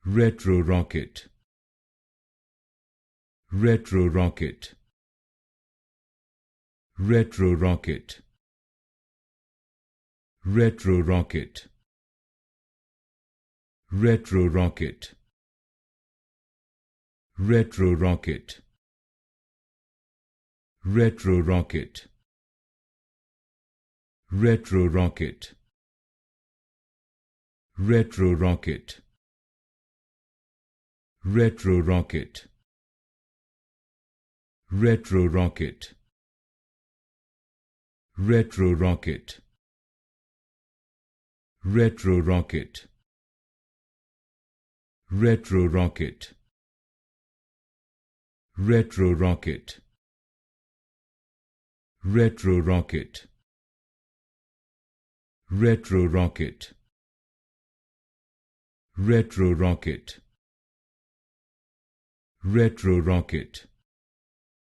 Retrorocket, Retrorocket, Retrorocket, Retrorocket, Retrorocket, Retrorocket, Retrorocket, Retrorocket, Retrorocket, Retrorocket, Retrorocket, Retrorocket, Retrorocket, Retrorocket, Retrorocket, Retrorocket, Retrorocket, Retrorocket, Retrorocket,